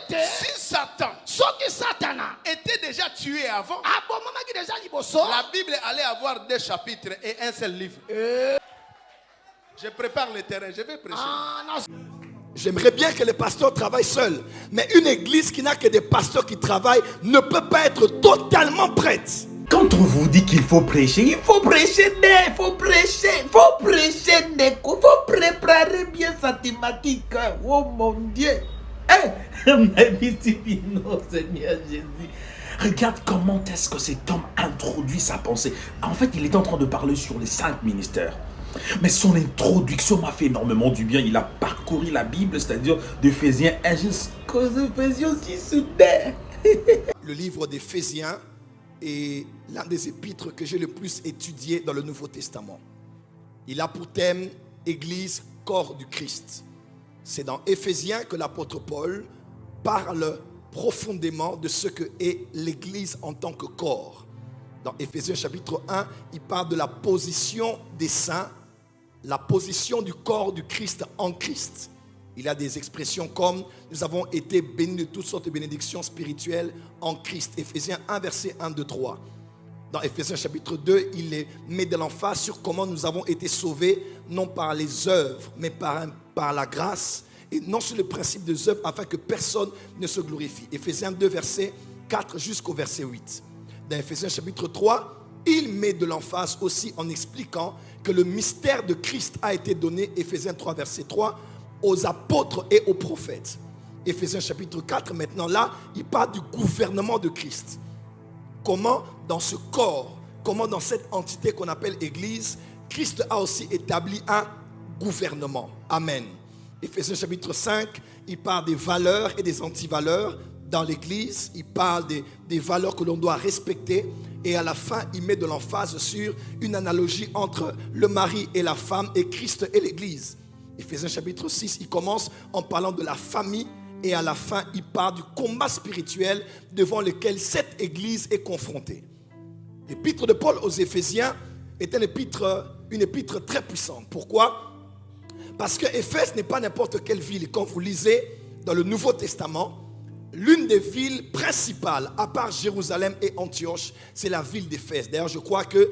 Si Satan était déjà tué avant, la Bible allait avoir 2 chapitres et un seul livre. Je prépare le terrain, je vais prêcher. J'aimerais bien que les pasteurs travaillent seuls. Mais une église qui n'a que des pasteurs qui travaillent ne peut pas être totalement prête. Quand on vous dit qu'il faut prêcher, il faut prêcher il faut préparer bien sa thématique. Oh mon Dieu. Seigneur Jésus. Regarde comment est-ce que cet homme introduit sa pensée. En fait, il est en train de parler sur les 5 ministères. Mais son introduction m'a fait énormément du bien. Il a parcouru la Bible, c'est-à-dire d'Éphésiens 1 jusqu'aux Éphésiens 6. Le livre d'Éphésiens est l'un des épîtres que j'ai le plus étudié dans le Nouveau Testament. Il a pour thème Église, corps du Christ. C'est dans Éphésiens que l'apôtre Paul parle profondément de ce que est l'Église en tant que corps. Dans Éphésiens chapitre 1, il parle de la position des saints, la position du corps du Christ en Christ. Il a des expressions comme « Nous avons été bénis de toutes sortes de bénédictions spirituelles en Christ ». Éphésiens 1, verset 1, 2, 3. Dans Éphésiens chapitre 2, il met de l'emphase sur comment nous avons été sauvés, non par les œuvres, mais par la grâce, et non sur le principe des œuvres, afin que personne ne se glorifie. Éphésiens 2, verset 4 jusqu'au verset 8. Dans Éphésiens chapitre 3, il met de l'emphase aussi en expliquant que le mystère de Christ a été donné, Éphésiens 3, verset 3, aux apôtres et aux prophètes. Éphésiens chapitre 4, maintenant là, il parle du gouvernement de Christ. Comment dans ce corps, comment dans cette entité qu'on appelle Église, Christ a aussi établi un gouvernement. Amen. Éphésiens chapitre 5, il parle des valeurs et des antivaleurs dans l'Église. Il parle des valeurs que l'on doit respecter. Et à la fin, il met de l'emphase sur une analogie entre le mari et la femme et Christ et l'Église. Éphésiens chapitre 6, il commence en parlant de la famille. Et à la fin, il parle du combat spirituel devant lequel cette Église est confrontée. L'épître de Paul aux Éphésiens est une épître très puissante. Pourquoi? Parce que Éphèse n'est pas n'importe quelle ville. Et quand vous lisez dans le Nouveau Testament, l'une des villes principales, à part Jérusalem et Antioche, c'est la ville d'Éphèse. D'ailleurs, je crois que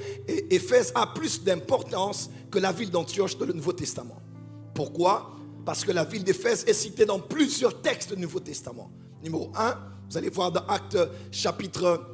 Éphèse a plus d'importance que la ville d'Antioche dans le Nouveau Testament. Pourquoi? Parce que la ville d'Éphèse est citée dans plusieurs textes du Nouveau Testament. Numéro 1, vous allez voir dans Actes chapitre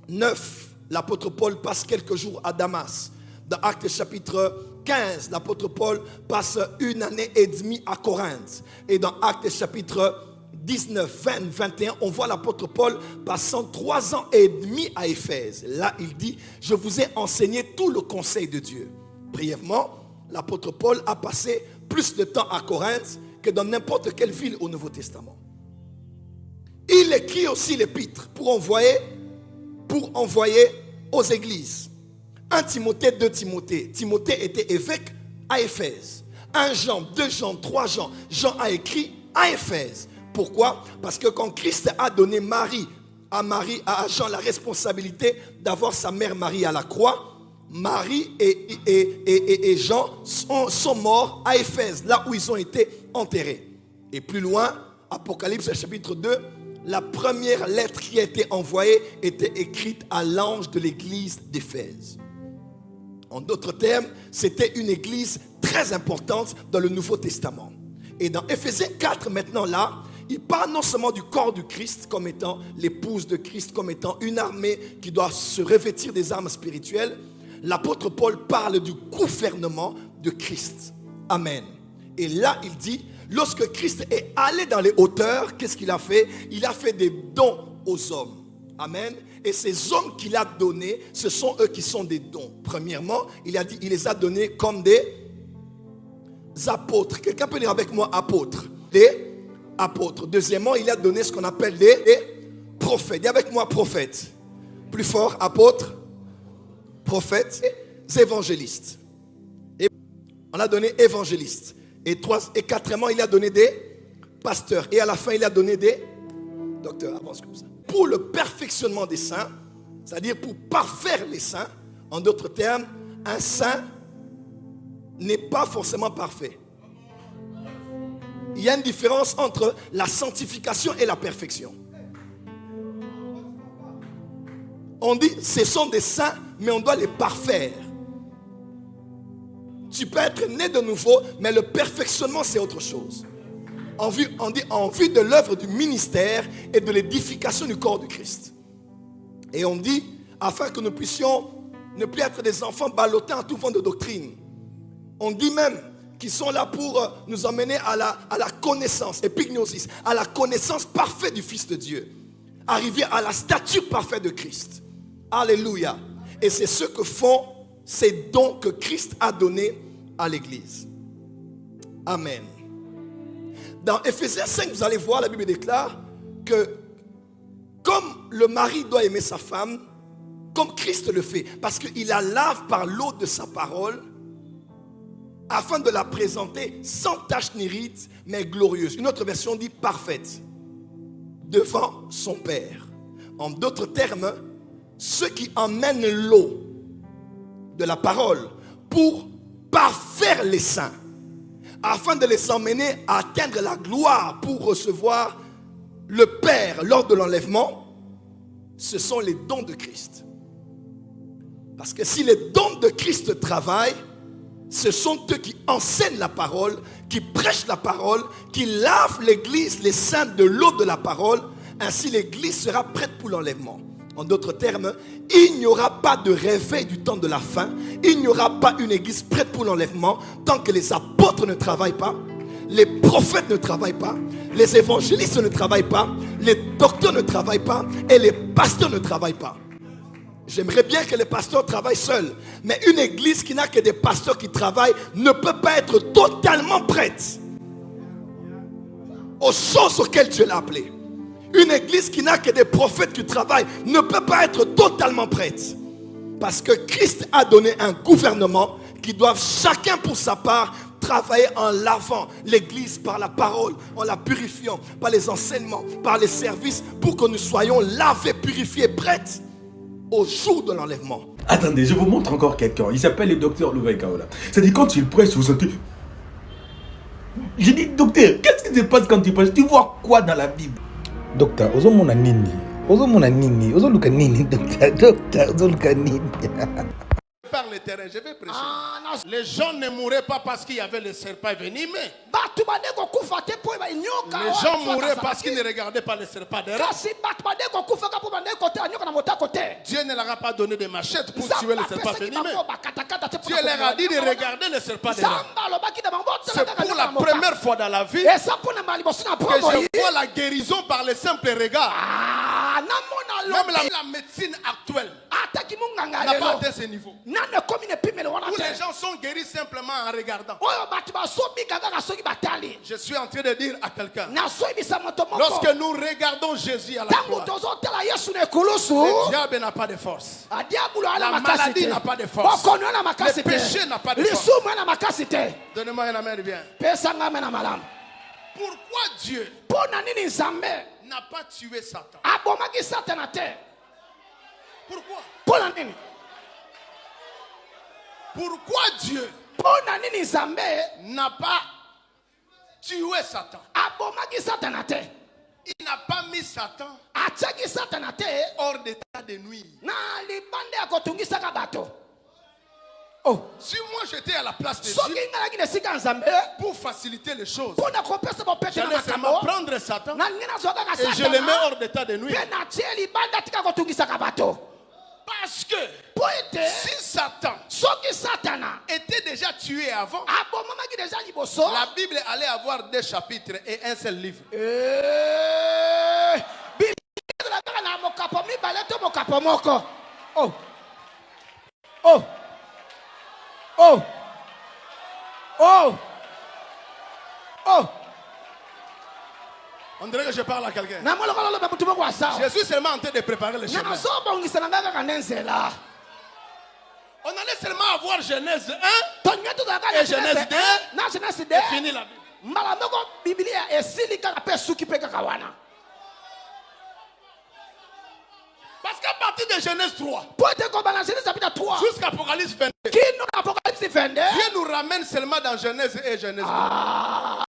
9, l'apôtre Paul passe quelques jours à Damas. Dans Actes chapitre 15, l'apôtre Paul passe 1 année et demie à Corinthe. Et dans Actes chapitre 19, 20, 21, on voit l'apôtre Paul passant 3 ans et demi à Éphèse. Là, il dit, je vous ai enseigné tout le conseil de Dieu. Brièvement, l'apôtre Paul a passé plus de temps à Corinthe que dans n'importe quelle ville au Nouveau Testament. Il écrit aussi l'épître pour envoyer aux églises. 1 Timothée, 2 Timothée. Timothée était évêque à Éphèse. 1 Jean, 2 Jean, 3 Jean. Jean a écrit à Éphèse. Pourquoi? Parce que quand Christ a donné à Jean la responsabilité d'avoir sa mère Marie à la croix, Marie et Jean sont morts à Éphèse, là où ils ont été enterrés. Et plus loin, Apocalypse chapitre 2, la première lettre qui a été envoyée était écrite à l'ange de l'église d'Éphèse. En d'autres termes, c'était une église très importante dans le Nouveau Testament. Et dans Éphésiens 4, maintenant là, il parle non seulement du corps du Christ comme étant l'épouse de Christ, comme étant une armée qui doit se revêtir des armes spirituelles. L'apôtre Paul parle du gouvernement de Christ. Amen. Et là, il dit, lorsque Christ est allé dans les hauteurs, qu'est-ce qu'il a fait? Il a fait des dons aux hommes. Amen. Et ces hommes qu'il a donnés, ce sont eux qui sont des dons. Premièrement, il a dit, il les a donnés comme des apôtres. Quelqu'un peut dire avec moi apôtres? Des apôtres. Deuxièmement, il a donné ce qu'on appelle des prophètes. Dis avec moi prophètes. Plus fort, apôtres, prophètes, évangélistes. Et on a donné évangélistes. Et quatrièmement, il a donné des pasteurs. Et à la fin, il a donné des docteurs. Avance comme ça. Pour le perfectionnement des saints, c'est-à-dire pour parfaire les saints, en d'autres termes, un saint n'est pas forcément parfait. Il y a une différence entre la sanctification et la perfection. On dit, ce sont des saints, mais on doit les parfaire. Tu peux être né de nouveau, mais le perfectionnement, c'est autre chose. On dit en vue de l'œuvre du ministère et de l'édification du corps du Christ. Et on dit, afin que nous puissions ne plus être des enfants ballottés en tout vent de doctrine. On dit même qu'ils sont là pour nous emmener à la connaissance, epignosis, à la connaissance parfaite du Fils de Dieu. Arriver à la stature parfaite de Christ. Alléluia. Et c'est ce que font ces dons que Christ a donnés à l'Église. Amen. Dans Ephésiens 5, vous allez voir, la Bible déclare que comme le mari doit aimer sa femme, comme Christ le fait, parce qu'il la lave par l'eau de sa parole, afin de la présenter sans tache ni ride, mais glorieuse. Une autre version dit parfaite, devant son Père. En d'autres termes, ceux qui emmènent l'eau de la parole pour parfaire les saints, afin de les emmener à atteindre la gloire pour recevoir le Père lors de l'enlèvement, ce sont les dons de Christ. Parce que si les dons de Christ travaillent, ce sont eux qui enseignent la parole, qui prêchent la parole, qui lavent l'église, les saints de l'eau de la parole. Ainsi l'église sera prête pour l'enlèvement. En d'autres termes, il n'y aura pas de réveil du temps de la fin. Il n'y aura pas une église prête pour l'enlèvement tant que les apôtres ne travaillent pas, les prophètes ne travaillent pas, les évangélistes ne travaillent pas, les docteurs ne travaillent pas et les pasteurs ne travaillent pas. J'aimerais bien que les pasteurs travaillent seuls, mais une église qui n'a que des pasteurs qui travaillent ne peut pas être totalement prête aux choses auxquelles Dieu l'a appelé. Une église qui n'a que des prophètes qui travaillent ne peut pas être totalement prête. Parce que Christ a donné un gouvernement qui doit chacun pour sa part travailler en lavant l'église par la parole, en la purifiant, par les enseignements, par les services, pour que nous soyons lavés, purifiés, prêts au jour de l'enlèvement. Attendez, je vous montre encore quelqu'un. Il s'appelle le docteur Louvain Kaola. C'est-à-dire quand il prêche, vous sentez... J'ai dit, docteur, qu'est-ce qui se passe quand tu prêches? Tu vois quoi dans la Bible? Docteur, ozomona nini? Ozomona nini? Ozoluka nini, docteur? Docteur, ozoluka nini? Par le terrain, je vais prêcher. Les gens ne mouraient pas parce qu'il y avait le serpent venimeux. Les gens mouraient parce qu'ils ne regardaient pas le serpent derrière. Dieu ne leur a pas donné de machettes pour tuer le serpent venimeux. Dieu leur a dit de regarder le serpent derrière. C'est pour la première fois dans la vie que je vois la guérison par le simple regard. Même la médecine actuelle n'a pas atteint ce niveau. Où les gens sont guéris simplement en regardant. Je suis en train de dire à quelqu'un, lorsque nous regardons Jésus à la croix, le diable n'a pas de force. La maladie n'a pas de force. Le péché n'a pas de force. Donnez-moi un amen bien. Pourquoi Dieu n'a pas tué Satan? Pourquoi? Pourquoi Dieu n'a pas tué Satan? Il n'a pas mis Satan hors d'état de nuire. Si moi j'étais à la place de Dieu, pour faciliter les choses, j'allais seulement prendre Satan et je le mets hors d'état de nuire. Parce que si Satan était déjà tué avant, la Bible allait avoir 2 chapitres et un seul livre. On dirait que je parle à quelqu'un. Je suis seulement en train de préparer le chemin. On allait seulement avoir Genèse 1 et Genèse 2 et fini la Bible. Parce qu'à partir de Genèse 3 jusqu'à Apocalypse 22, Dieu nous ramène seulement dans Genèse et Genèse 2.